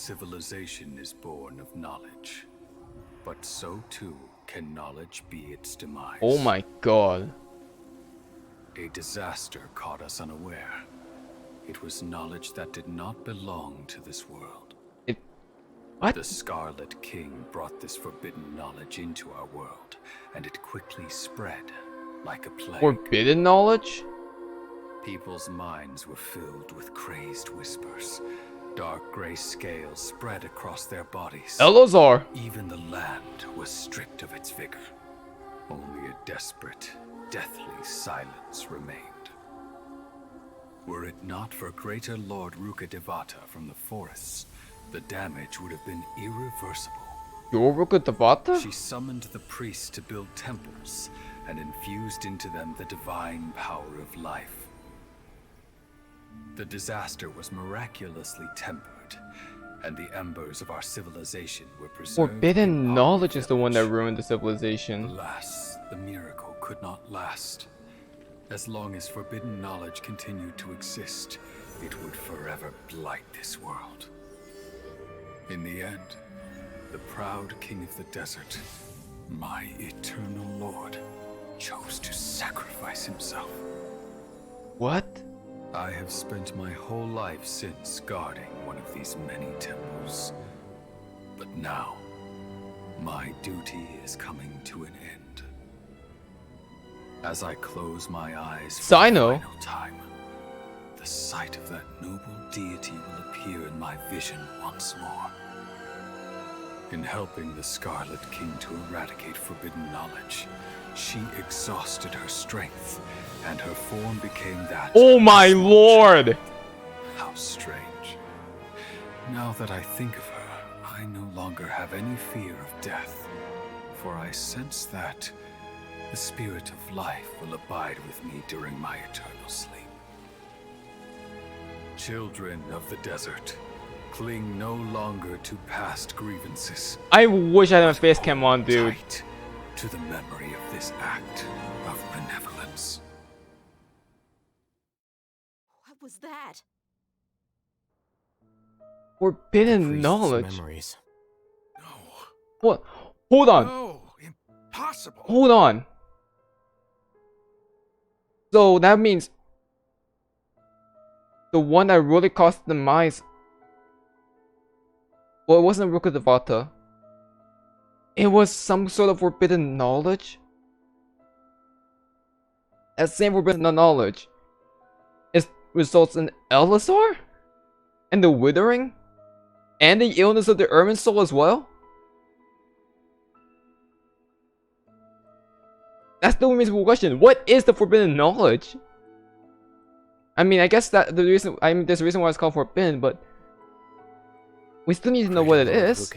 civilization is born of knowledge, but so too can knowledge be its demise. Oh my god. A disaster caught us unaware. It was knowledge that did not belong to this world. What? The Scarlet King brought this forbidden knowledge into our world, and it quickly spread like a plague. Forbidden knowledge? People's minds were filled with crazed whispers. Dark gray scales spread across their bodies. Elazar! Even the land was stripped of its vigor. Only a desperate, deathly silence remained. Were it not for greater Lord Rukkhadevata from the forests, the damage would have been irreversible. You're Rukkhadevata? She summoned the priests to build temples and infused into them the divine power of life. The disaster was miraculously tempered, and the embers of our civilization were preserved. Forbidden knowledge is the one that ruined the civilization. Alas, the miracle could not last. As long as forbidden knowledge continued to exist, it would forever blight this world. In the end, the proud king of the desert, my eternal lord, chose to sacrifice himself. What? I have spent my whole life since guarding one of these many temples. But now, my duty is coming to an end. As I close my eyes for the final time, the sight of that noble deity will appear in my vision once more. In helping the Scarlet King to eradicate forbidden knowledge, she exhausted her strength, and her form became that. Oh my lord! How strange. Now that I think of her, I no longer have any fear of death, for I sense that the spirit of life will abide with me during my eternal sleep. Children of the desert, cling no longer to past grievances. I wish I had my face cam on, dude. Tight to the memory of this act of benevolence. What was that? Forbidden knowledge. Memories. No. What? Hold on. No, impossible. Hold on. So that means the one that really caused the demise. Well, it wasn't Rukkhadevata. It was some sort of forbidden knowledge. That same forbidden knowledge results in Elazar? And the withering? And the illness of the Ermine soul as well? That's the reasonable question. What is the forbidden knowledge? I mean, I guess that there's a reason why it's called forbidden, but we still need to know what it is.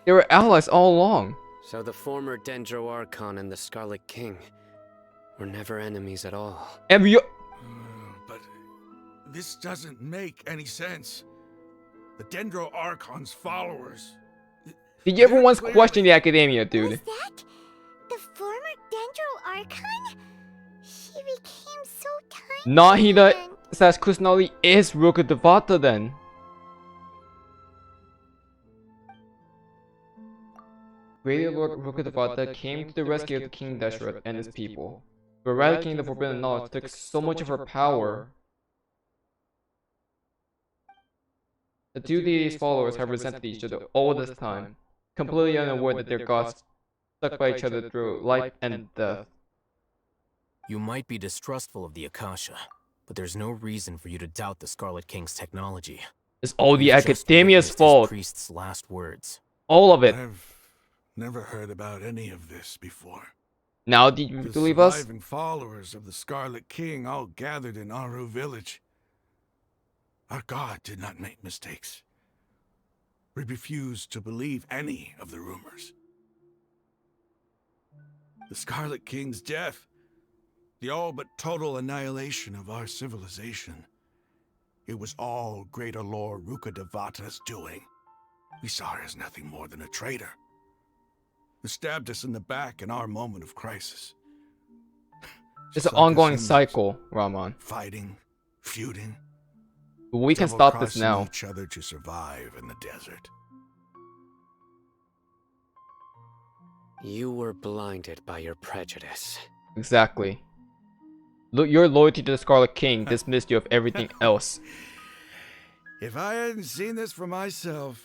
They were allies all along. So the former Dendro Archon and the Scarlet King were never enemies at all. And you... But this doesn't make any sense. The Dendro Archon's followers. Did you ever once question the academia, dude? Was that the former Dendro Archon? She became so tiny. Nahida says Kusanali is Rukkhadevata then. Greater Lord Rukkhadevata came to the rescue of King Deshret and his people. But eradicating the forbidden knowledge took so much of her power. The two deities' followers have resented each other all this time, completely unaware that their gods stuck by each other through life and death. You might be distrustful of the Akasha, but there's no reason for you to doubt the Scarlet King's technology. It's all the You've just academia's witnessed his fault. priest's last words. All of it. I've never heard about any of this before. Now do you The believe us? surviving followers of the Scarlet King all gathered in Aaru Village. Our god did not make mistakes. We refused to believe any of the rumors. The Scarlet King's death, the all but total annihilation of our civilization, it was all Greater Lord Rukkhadevata's doing. We saw her as nothing more than a traitor, who stabbed us in the back in our moment of crisis. It's Just an like us ongoing humans, cycle, Rahman. fighting, feuding, We can stop this double-crossing now. each other to survive in the desert. You were blinded by your prejudice. Exactly. Your loyalty to the Scarlet King dismissed you of everything else. If I hadn't seen this for myself,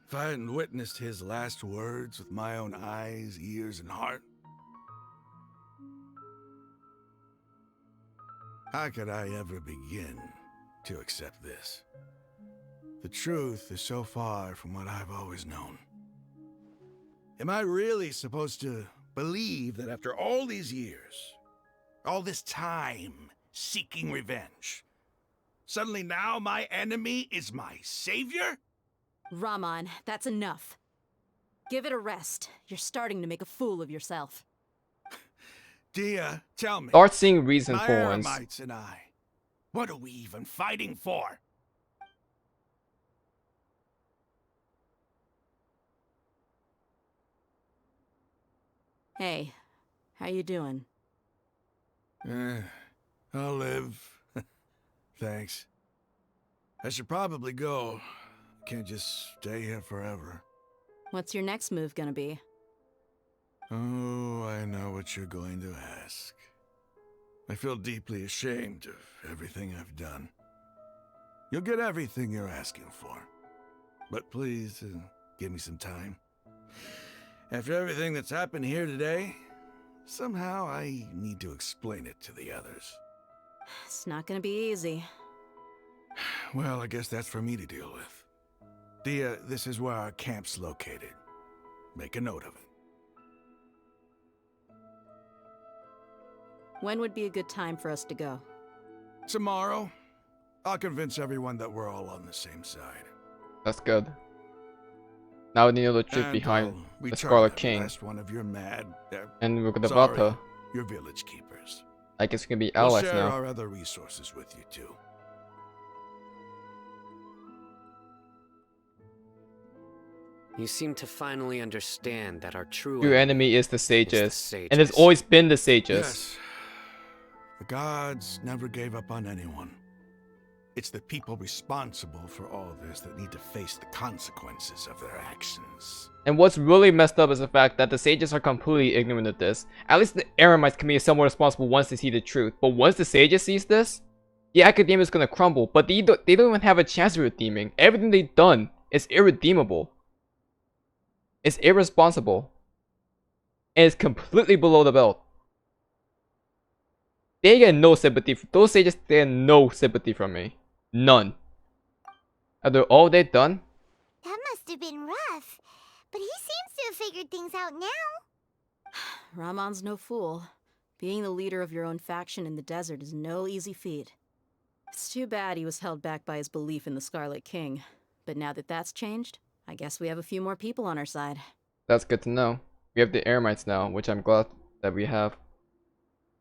if I hadn't witnessed his last words with my own eyes, ears, and heart, how could I ever begin to accept this? The truth is so far from what I've always known. Am I really supposed to believe that after all these years, all this time seeking revenge, suddenly now my enemy is my savior? Rahman, that's enough. Give it a rest. You're starting to make a fool of yourself. Dia, tell me. Start seeing reason my for once. Eremites and I, what are we even fighting for? Hey, how you doing? I'll live. Thanks. I should probably go. Can't just stay here forever. What's your next move gonna be? Oh, I know what you're going to ask. I feel deeply ashamed of everything I've done. You'll get everything you're asking for. But please, give me some time. After everything that's happened here today, somehow I need to explain it to the others. It's not gonna be easy. Well, I guess that's for me to deal with. Dia, this is where our camp's located. Make a note of it. When would be a good time for us to go? Tomorrow, I'll convince everyone that we're all on the same side. That's good. Now we know the truth And behind I'll the return Scarlet the King last one of your mad, and sorry, Rukkhadevata. your village keepers. I guess we can be We'll allies share now. our other resources with you too. You seem to finally understand that our true Your enemy is the sages, sages. and it's always been the sages. Yes. The gods never gave up on anyone. It's the people responsible for all this that need to face the consequences of their actions. And what's really messed up is the fact that the sages are completely ignorant of this. At least the Eremites can be somewhat responsible once they see the truth. But once the sages sees this, the academia is gonna crumble. But they don't even have a chance of redeeming. Everything they've done is irredeemable. It's irresponsible. And it's completely below the belt. They get no sympathy. Those sages get no sympathy from me. None. After all they've done, That must have been rough. But he seems to have figured things out now. Rahman's no fool. Being the leader of your own faction in the desert is no easy feat. It's too bad he was held back by his belief in the Scarlet King. But now that that's changed, I guess we have a few more people on our side. that's good to know. We have the Eremites now, which I'm glad that we have.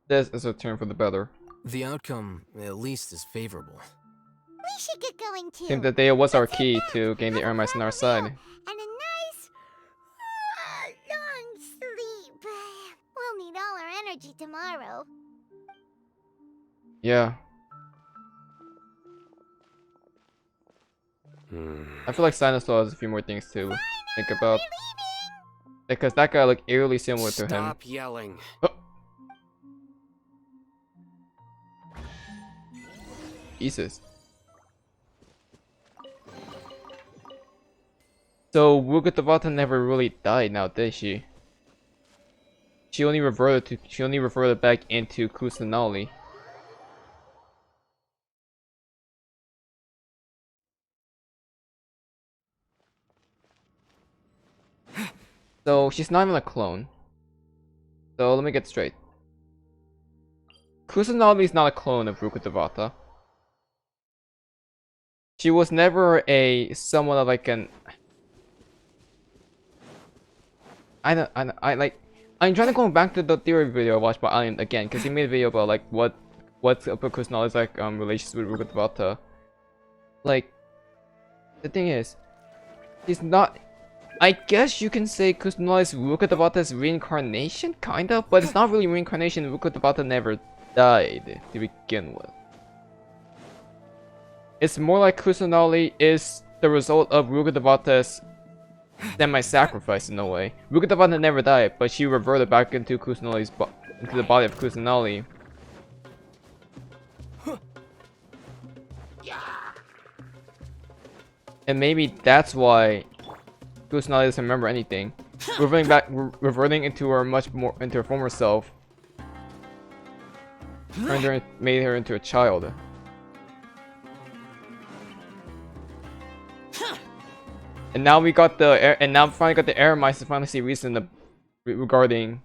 This is a turn for the better. The outcome, at least, is favorable. We should get going too. I think that they was our Let's head key back, to gain the have a Eremites on our proper side. meal, and a nice, long sleep. We'll need all our energy tomorrow. Yeah. I feel like Sinosaur has a few more things to think about. Because that guy looked eerily similar to him. Stop yelling. Jesus. So Rukkhadevata never really died now, did she? She only reverted back into Kusanali. So she's not even a clone. So let me get straight. Kusanali is not a clone of Rukkhadevata. She was never a somewhat of like an. I'm trying to go back to the theory video I watched by Alien again, because he made a video about like what's Kusanali's like relations with Rukkhadevata. Like, the thing is, he's not. I guess you can say Kusanali is Rukkhadevata's reincarnation, kind of, but it's not really reincarnation. Rukkhadevata never died to begin with. It's more like Kusanali is the result of Rukkhadevata's semi-sacrifice in a way. Rukkhadevata never died, but she reverted back into into the body of Kusanali. And maybe that's why Kusanali doesn't remember anything. Reverting into her former self. Made her into a child. And now we got the finally got the Eremite to finally see reason regarding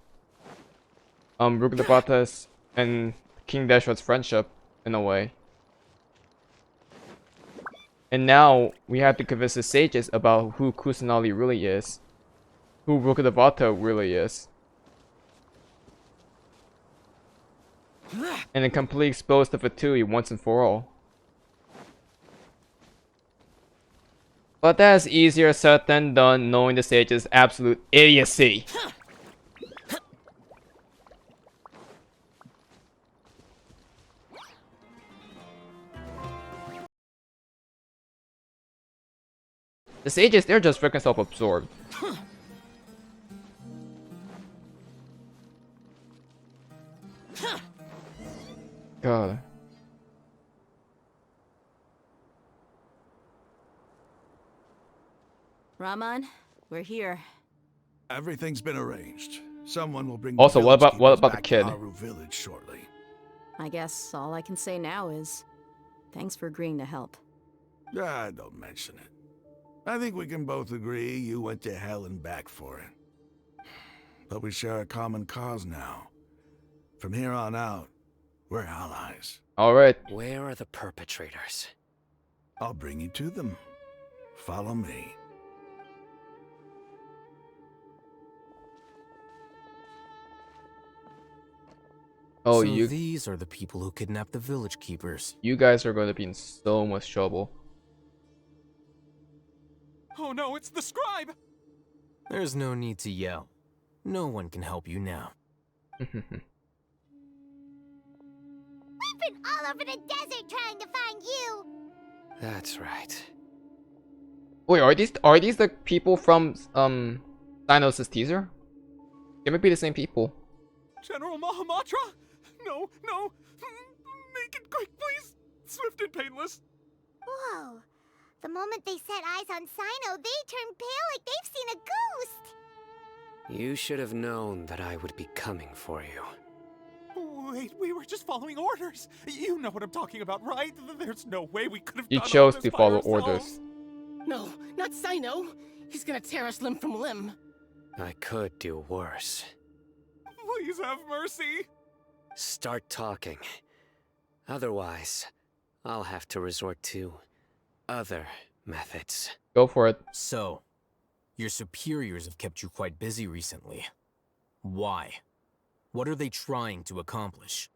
Rukkhadevata's and King Deshret's friendship in a way. And now we have to convince the sages about who Kusanali really is, who Rukkhadevata really is, and then completely expose the Fatui once and for all. But that's easier said than done, knowing the sages' absolute idiocy. The sages, they're just freaking self-absorbed. God. Rahman, we're here. Everything's been arranged. Someone will bring Also, the what village about keepers the back kid? to Aaru Village shortly. I guess all I can say now is thanks for agreeing to help. Don't mention it. I think we can both agree you went to hell and back for it. But we share a common cause now. From here on out, we're allies. Alright. Where are the perpetrators? I'll bring you to them. Follow me. Oh, so you these are the people who kidnapped the village keepers. guys are going to be in so much trouble. Oh no, it's the scribe! There's no need to yell. No one can help you now. We've been all over the desert trying to find you. That's right. Wait, are these the people from Thanos' teaser? They might be the same people. General Mahamatra? No, no! Make it quick, please! Swift and painless! Whoa. The moment they set eyes on Sino, they turn pale like they've seen a ghost. You should have known that I would be coming for you. Wait, we were just following orders. You know what I'm talking about, right? There's no way we could have You done all chose this to by follow ourselves. orders. No, not Sino. He's gonna tear us limb from limb. I could do worse. Please have mercy. Start talking. Otherwise, I'll have to resort to other methods. Go for it. So, your superiors have kept you quite busy recently. Why? What are they trying to accomplish?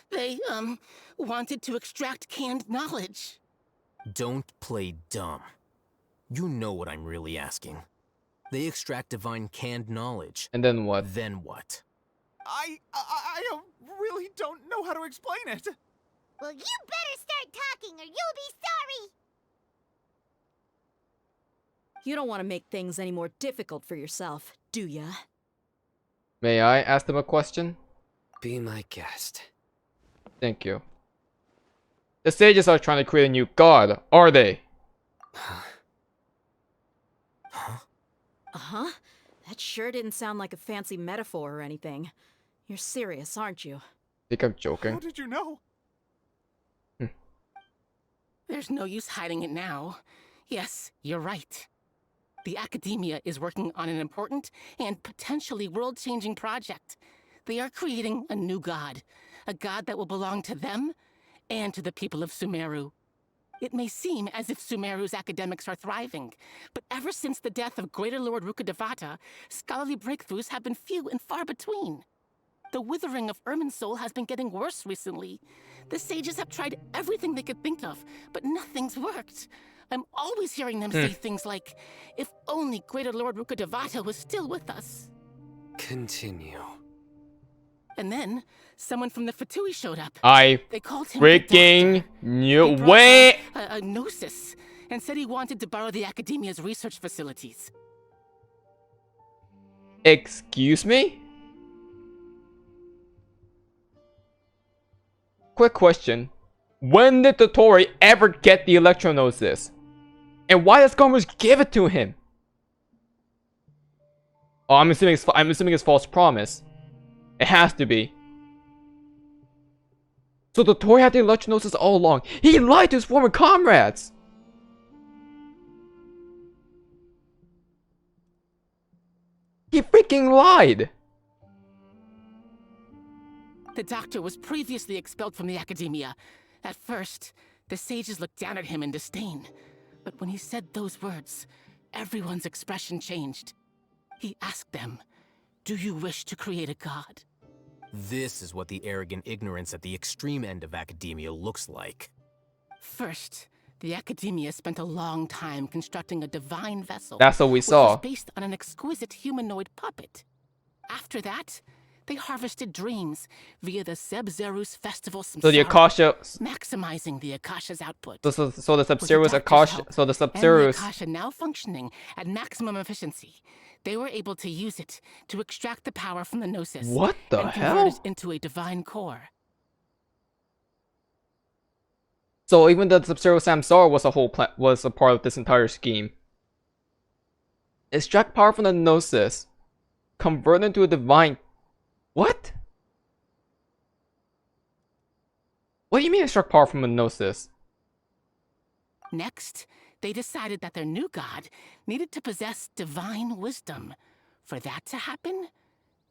They, wanted to extract canned knowledge. Don't play dumb. You know what I'm really asking. They extract divine canned knowledge. And then what? Then what? I really don't know how to explain it. Well, you better start talking or you'll be sorry. You don't want to make things any more difficult for yourself, do ya? May I ask them a question? Be my guest. Thank you. The sages are trying to create a new god, are they? Uh-huh. That sure didn't sound like a fancy metaphor or anything. You're serious, aren't you? Think I'm How joking. did you know? There's no use hiding it now. Yes, you're right. The academia is working on an important and potentially world-changing project. They are creating a new god. A god that will belong to them and to the people of Sumeru. It may seem as if Sumeru's academics are thriving, but ever since the death of Greater Lord Rukkhadevata, scholarly breakthroughs have been few and far between. The withering of Irminsul has been getting worse recently. The sages have tried everything they could think of, but nothing's worked. I'm always hearing them say things like, if only Greater Lord Rukkhadevata was still with us. Continue. And then someone from the Fatui showed up. I They called him freaking the doctor. knew. He brought Wait! a gnosis and said he wanted to borrow the Academia's research facilities. Excuse me? Quick question. When did the Tory ever get the Electro-Gnosis? And why does Scaramouche give it to him? Oh, I'm assuming it's false promise. It has to be. So the Tory had the Electro-Gnosis all along. He lied to his former comrades! He freaking lied! The doctor was previously expelled from the Academia. At first, the sages looked down at him in disdain. But when he said those words, everyone's expression changed. He asked them, "Do you wish to create a god?" This is what the arrogant ignorance at the extreme end of academia looks like. First, the Academia spent a long time constructing a divine vessel. That's what we which saw. was based on an exquisite humanoid puppet. After that, they harvested dreams via the Zeb-Zerus Festival So the Samsara, Akasha... maximizing the Akasha's output. So the With the Sub-Zerus doctor's Akasha... help, So the and the Sub-Zerus... Akasha now functioning at maximum efficiency, they were able to use it to extract the power from the Gnosis. What the and hell? convert it into a divine core. So even the Sub-Zero Samsara was a part of this entire scheme. Extract power from the Gnosis. Convert into a divine... What? What do you mean extract power from a Gnosis? Next, they decided that their new god needed to possess divine wisdom. For that to happen,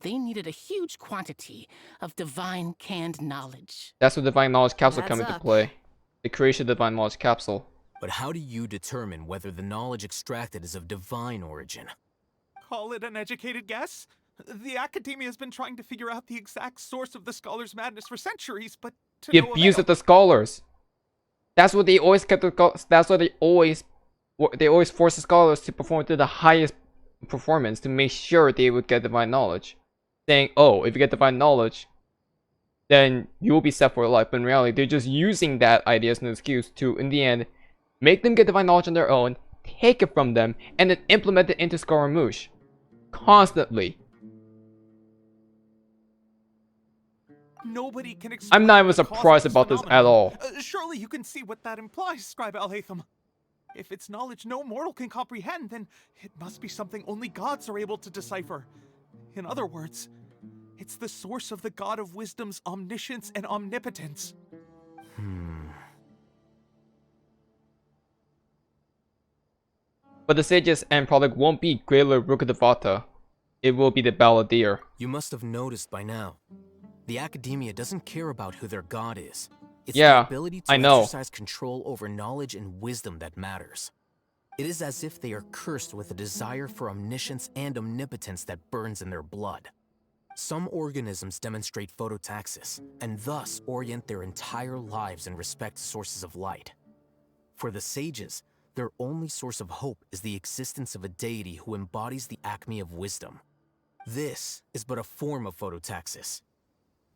they needed a huge quantity of divine canned knowledge. That's where Divine Knowledge Capsule Adds come into up. play. The creation of Divine Knowledge Capsule. But how do you determine whether the knowledge extracted is of divine origin? Call it an educated guess? The Academia has been trying to figure out the exact source of the Scholar's madness for centuries, but to The no abuse avail. of the scholars. That's what they always kept. That's why they always force the scholars to perform to the highest performance to make sure they would get divine knowledge. Saying, "Oh, if you get divine knowledge, then you will be set for life." But in reality, they're just using that idea as an excuse to, in the end, make them get divine knowledge on their own, take it from them, and then implement it into Scaramouche constantly. Nobody can explain I'm not even the cause of surprised about this at phenomenon. all. Surely you can see what that implies, Scribe Alhaitham. If it's knowledge no mortal can comprehend, then it must be something only gods are able to decipher. In other words, it's the source of the God of Wisdom's omniscience and omnipotence. But the sage's end product won't be Greater Rukkhadevata. It will be the Balladeer. You must have noticed by now. The Academia doesn't care about who their god is. It's Yeah, the ability to I know. exercise control over knowledge and wisdom that matters. It is as if they are cursed with a desire for omniscience and omnipotence that burns in their blood. Some organisms demonstrate phototaxis, and thus orient their entire lives in respect to sources of light. For the sages, their only source of hope is the existence of a deity who embodies the acme of wisdom. This is but a form of phototaxis.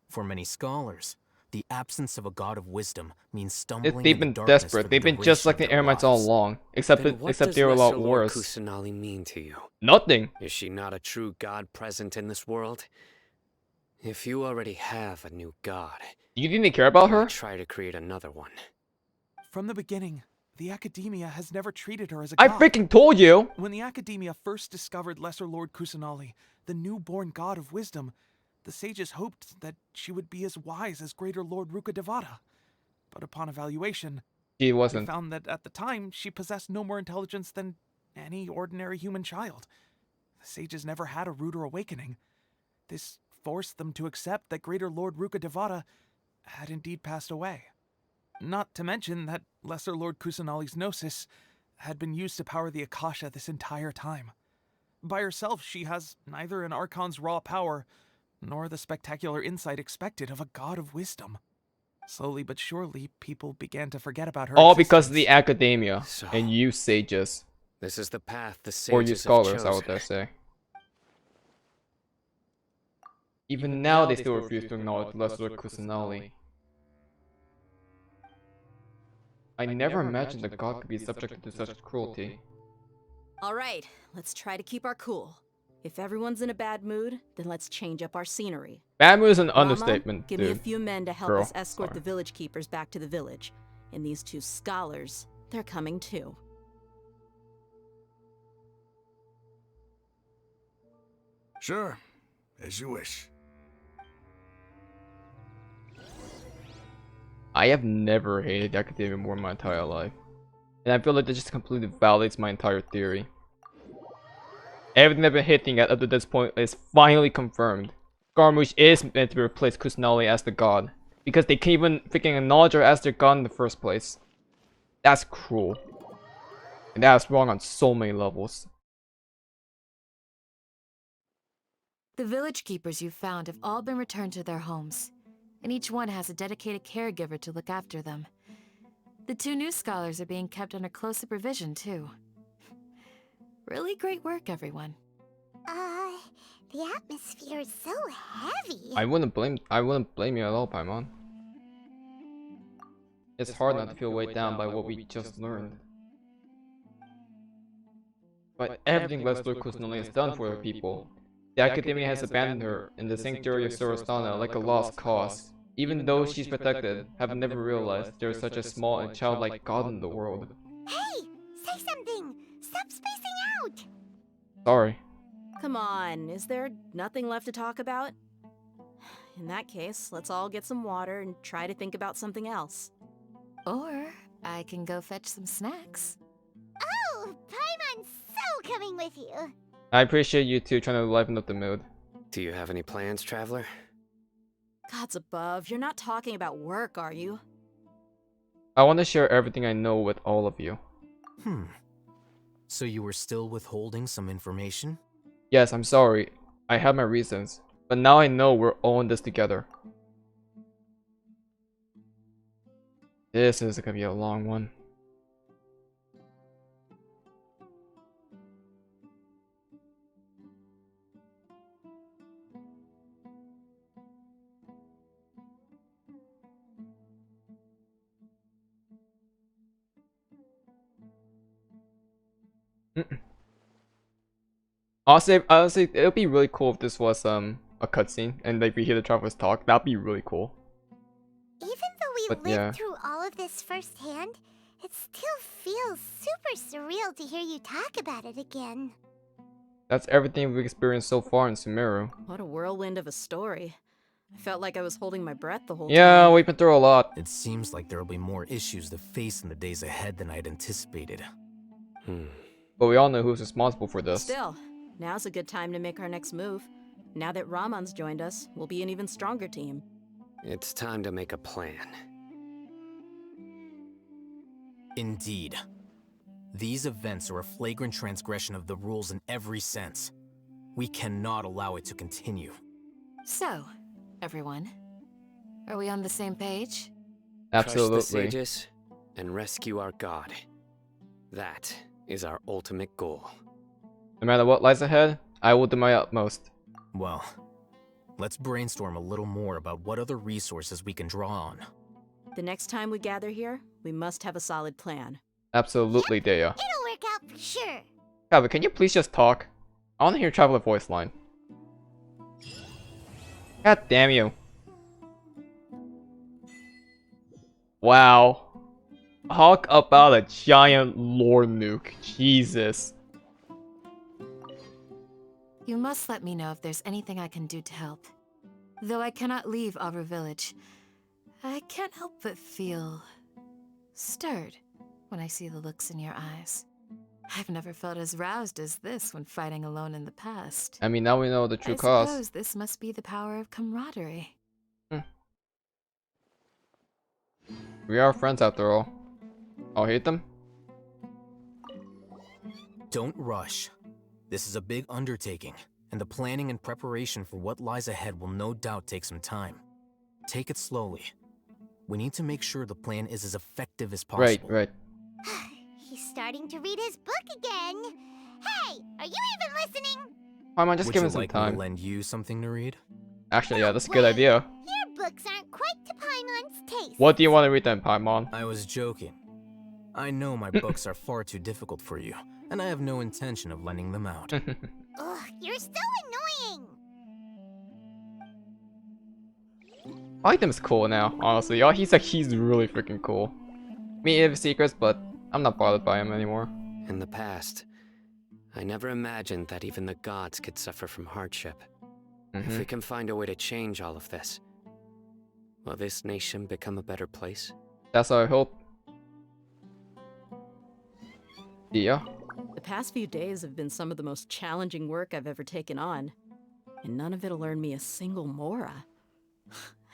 For many scholars, the absence of a god of wisdom means stumbling They've in the been darkness for desperate. the They've been just duration like of the their Eremites all lives. along. Except Then what except does they were a lot Lesser Lord worse. Kusanali mean to you? Nothing. Is she not a true god present in this world? If you already have a new god, You didn't care about why her? try to create another one? From the beginning, the Academia has never treated her as a I god. freaking told you! When the Academia first discovered Lesser Lord Kusanali, the newborn god of wisdom, the sages hoped that she would be as wise as Greater Lord Rukkhadevata. But upon evaluation, She they wasn't. found that at the time she possessed no more intelligence than any ordinary human child. The sages never had a ruder awakening. This forced them to accept that Greater Lord Rukkhadevata had indeed passed away. Not to mention that Lesser Lord Kusanali's Gnosis had been used to power the Akasha this entire time. By herself, she has neither an Archon's raw power, nor the spectacular insight expected of a god of wisdom. Slowly but surely, people began to forget about her All because of the existence. Academia. So- And you sages. This is the path the Or you sages have scholars, I chosen. would dare say. Even now, they still refuse to acknowledge Lesser Kusanali. I never imagined that God could be subjected to such cruelty. Alright, let's try to keep our cool. If everyone's in a bad mood, then let's change up our scenery. Bad mood is an Rahman, understatement, give dude. me a few men to help Girl, us escort sorry. the village keepers back to the village. And these two scholars, they're coming too. Sure, as you wish. I have never hated academia more in my entire life. And I feel like that just completely validates my entire theory. Everything I've been hinting at up to this point is finally confirmed. Scaramouche is meant to replace Kusanali as the god. Because they can't even freaking acknowledge her as their god in the first place. That's cruel. And that's wrong on so many levels. The village keepers you found have all been returned to their homes, and each one has a dedicated caregiver to look after them. The two new scholars are being kept under close supervision, too. Really great work, everyone. The atmosphere is so heavy. I wouldn't blame you at all, Paimon. It's hard not to feel weighed down by what we just learned. But everything Leslie Kusanali has done for her people, the Academia has abandoned her in the sanctuary of Sorostana like a lost cause. Even though she's protected, have never realized there is such a small and childlike god in the world. Hey, say something. Stop spacing out. Sorry. Come on, is there nothing left to talk about? In that case, let's all get some water and try to think about something else. Or I can go fetch some snacks. Oh, Paimon's so coming with you. I appreciate you two trying to liven up the mood. Do you have any plans, traveler? Gods above, you're not talking about work, are you? I want to share everything I know with all of you. So you were still withholding some information? Yes, I'm sorry. I have my reasons. But now I know we're all in this together. This is gonna be a long one. Honestly, it would be really cool if this was a cutscene and like we hear the travelers talk. That'd be really cool. Even though we But lived yeah. through all of this firsthand, it still feels super surreal to hear you talk about it again. That's everything we've experienced so far in Sumeru. What a whirlwind of a story. I felt like I was holding my breath the whole Yeah, time. we've been through a lot. It seems like there'll be more issues to face in the days ahead than I'd anticipated. But we all know who's responsible for this. Still, now's a good time to make our next move. Now that Rahman's joined us, we'll be an even stronger team. It's time to make a plan. Indeed. These events are a flagrant transgression of the rules in every sense. We cannot allow it to continue. So, everyone, are we on the same page? Crush the Absolutely. sages and rescue our god. That is our ultimate goal. No matter what lies ahead, I will do my utmost. Well, let's brainstorm a little more about what other resources we can draw on. The next time we gather here, we must have a solid plan. Absolutely, Dea. It'll work out for sure. Traveler, can you please just talk? I want to hear Traveler voice line. God damn you. Wow. Talk about a giant lore nuke. Jesus. You must let me know if there's anything I can do to help. Though I cannot leave Aaru Village, I can't help but feel stirred when I see the looks in your eyes. I've never felt as roused as this when fighting alone in the past. I mean, now we know the true I cause. suppose this must be the power of camaraderie. We are friends after all. I'll hate them? Don't rush. This is a big undertaking, and the planning and preparation for what lies ahead will no doubt take some time. Take it slowly. We need to make sure the plan is as effective as possible. Right. He's starting to read his book again. Hey, are you even listening? Paimon, just Would give you him some like me time. to lend you something to read? Actually, yeah, that's a good idea. Your books aren't quite to Paimon's taste. What do you want to read then, Paimon? I was joking. I know my books are far too difficult for you, and I have no intention of lending them out. Ugh, you're so annoying. I like him as cool now, honestly. Oh, he's really freaking cool. Me have secrets, but I'm not bothered by him anymore. In the past, I never imagined that even the gods could suffer from hardship. If we can find a way to change all of this, will this nation become a better place? That's what I hope. Yeah. The past few days have been some of the most challenging work I've ever taken on, and none of it'll earn me a single mora.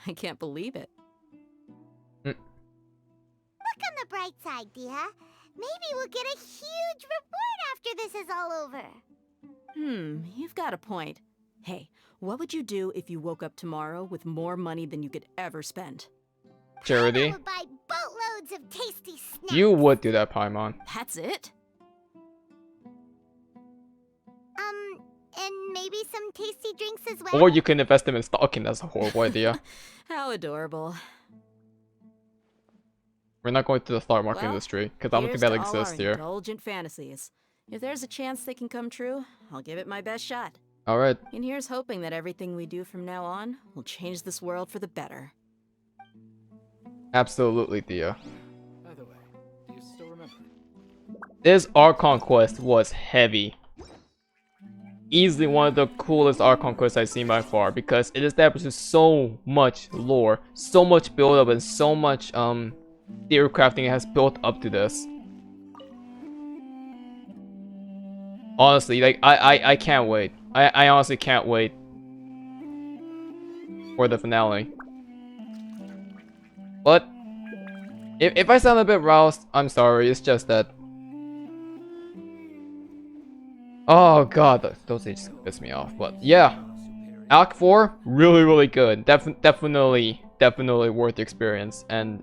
I can't believe it. Look on the bright side, Dia. Maybe we'll get a huge reward after this is all over. You've got a point. Hey, what would you do if you woke up tomorrow with more money than you could ever spend? Charity. I would buy boatloads of tasty snacks. You would do that, Paimon. That's it? And maybe some tasty drinks as well. Or you can invest them in stocking. That's a horrible idea. How adorable. We're not going to the stock market Well, industry, because I don't think here's that to all exists our here. Indulgent fantasies. If there's a chance they can come true, I'll give it my best shot. Alright. And here's hoping that everything we do from now on will change this world for the better. Absolutely, Thea. By the way, do you still remember? This Archon quest was heavy. Easily one of the coolest Archon quests I've seen by far, because it establishes so much lore, so much build up, and so much theory crafting has built up to this. Honestly, like I can't wait. I honestly can't wait for the finale. But if I sound a bit roused, I'm sorry. It's just that. Oh god, those just piss me off. But yeah, Act 4 really good. Definitely worth the experience. And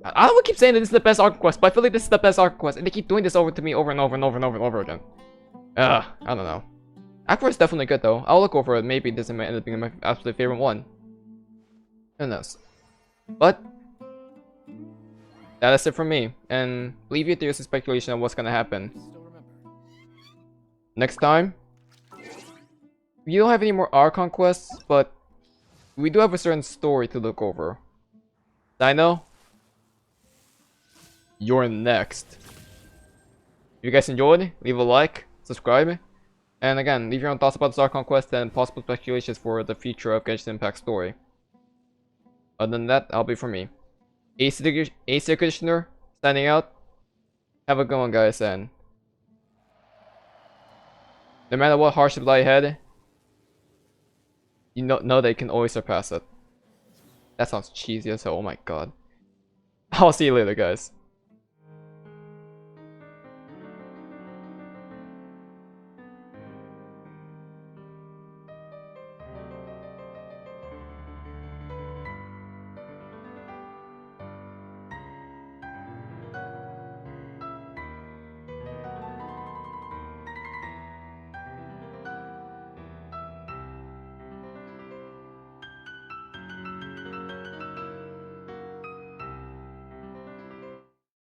I don't keep saying that this is the best Archon quest, but I feel like this is the best Archon quest, and they keep doing this over to me over and over again. I don't know. Act 4 is definitely good though. I'll look over it. Maybe this might end up being my absolute favorite one. Who knows? But that is it from me, and leave you to your speculation on what's gonna happen. Next time, we don't have any more Archon quests, but we do have a certain story to look over. Dino, you're next. If you guys enjoyed, leave a like, subscribe, and again, leave your own thoughts about this Archon quest and possible speculations for the future of Genshin Impact story. Other than that, that'll be for me. ACairconditioner, signing out. Have a good one, guys, and no matter what hardship lie ahead, you know they can always surpass it. That sounds cheesy as hell, oh my god. I'll see you later, guys.